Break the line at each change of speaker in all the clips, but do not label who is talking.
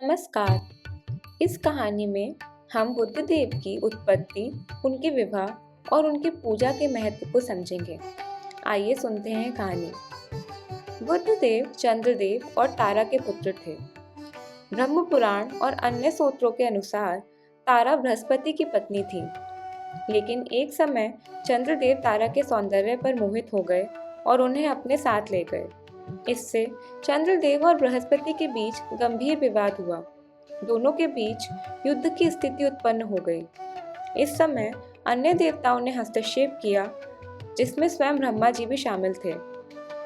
नमस्कार। इस कहानी में हम बुद्ध देव की उत्पत्ति, उनके विवाह और उनकी पूजा के महत्व को समझेंगे। आइए सुनते हैं कहानी। बुद्ध देव चंद्रदेव और तारा के पुत्र थे। ब्रह्म पुराण और अन्य सूत्रों के अनुसार तारा बृहस्पति की पत्नी थी, लेकिन एक समय चंद्रदेव तारा के सौंदर्य पर मोहित हो गए और उन्हें अपने साथ ले गए। इससे चंद्रदेव और बृहस्पति के बीच गंभीर विवाद हुआ। दोनों के बीच युद्ध की स्थिति उत्पन्न हो गई। इस समय अन्य देवताओं ने हस्तक्षेप किया, जिसमें स्वयं ब्रह्मा जी भी शामिल थे।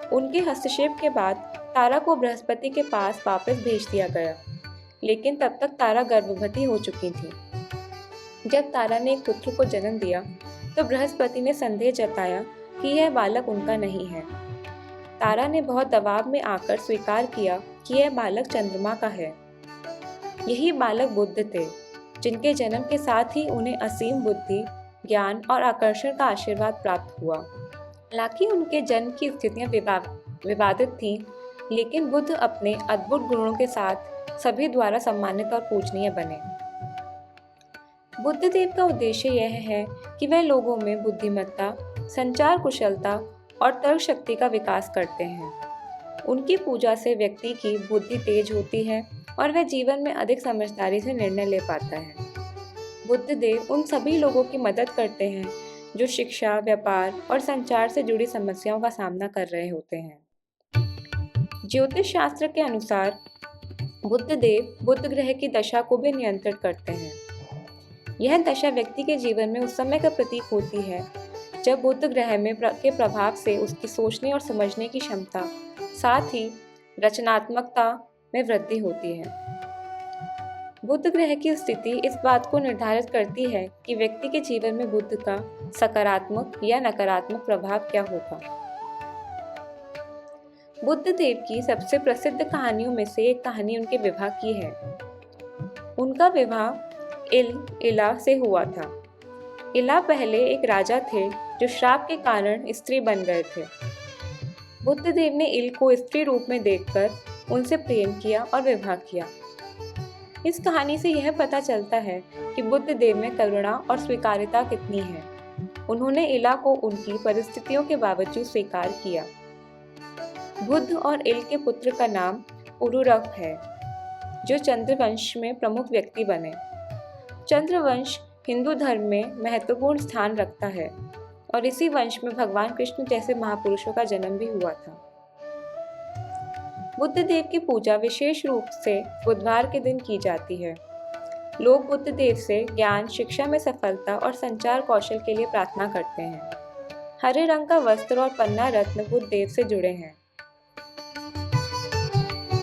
उनके हस्तक्षेप के बाद तारा को बृहस्पति के पास वापस भेज दिया गया, लेकिन तब तक तारा गर्भवती हो चुकी थी। जब तारा ने एक पुत्र को जन्म दिया तो बृहस्पति ने संदेह जताया कि यह बालक उनका नहीं है। तारा ने बहुत दबाव में आकर स्वीकार किया कि यह बालक चंद्रमा का है। यही बालक बुद्ध थे, जिनके जन्म के साथ ही उन्हें असीम बुद्धि, ज्ञान और आकर्षण का आशीर्वाद प्राप्त हुआ। हालांकि उनके जन्म की स्थितियां विवादित थीं, लेकिन बुद्ध अपने अद्भुत गुणों के साथ सभी द्वारा सम्मानित और पूजनीय बने। बुद्ध देव का उद्देश्य यह है कि वह लोगों में बुद्धिमत्ता, संचार कुशलता और तर्क शक्ति का विकास करते हैं। उनकी पूजा से व्यक्ति की बुद्धि तेज होती है और वह जीवन में अधिक समझदारी से निर्णय ले पाता है। बुद्ध देव उन सभी लोगों की मदद करते हैं जो शिक्षा, व्यापार और संचार से जुड़ी समस्याओं का सामना कर रहे होते हैं। ज्योतिष शास्त्र के अनुसार बुद्ध देव बुध ग्रह की दशा को भी नियंत्रित करते हैं। यह दशा व्यक्ति के जीवन में उस समय का प्रतीक होती है जब बुध ग्रह में के प्रभाव से उसकी सोचने और समझने की क्षमता, साथ ही रचनात्मकता में वृद्धि होती है। बुध ग्रह की स्थिति इस बात को निर्धारित करती है कि व्यक्ति के जीवन में बुध का सकारात्मक या नकारात्मक प्रभाव क्या होगा। बुद्ध देव की सबसे प्रसिद्ध कहानियों में से एक कहानी उनके विवाह की है। उनका विवाह इला से हुआ था। इला पहले एक राजा थे जो श्राप के कारण स्त्री बन गए थे। बुद्ध देव ने इल को स्त्री रूप में देखकर उनसे प्रेम किया और विवाह किया। इस कहानी से यह पता चलता है कि बुद्ध देव में करुणा और स्वीकार्यता कितनी है। उन्होंने इला को उनकी परिस्थितियों के बावजूद स्वीकार किया। बुद्ध और इल के पुत्र का नाम पुरुरव है, जो चंद्रवंश में प्रमुख व्यक्ति बने। चंद्रवंश हिंदू धर्म में महत्वपूर्ण स्थान रखता है और इसी वंश में भगवान कृष्ण जैसे महापुरुषों का जन्म भी हुआ था। बुद्ध देव की पूजा विशेष रूप से बुधवार के दिन की जाती है। लोग बुद्ध देव से ज्ञान, शिक्षा में सफलता और संचार कौशल के लिए प्रार्थना करते हैं। हरे रंग का वस्त्र और पन्ना रत्न बुद्ध देव से जुड़े हैं।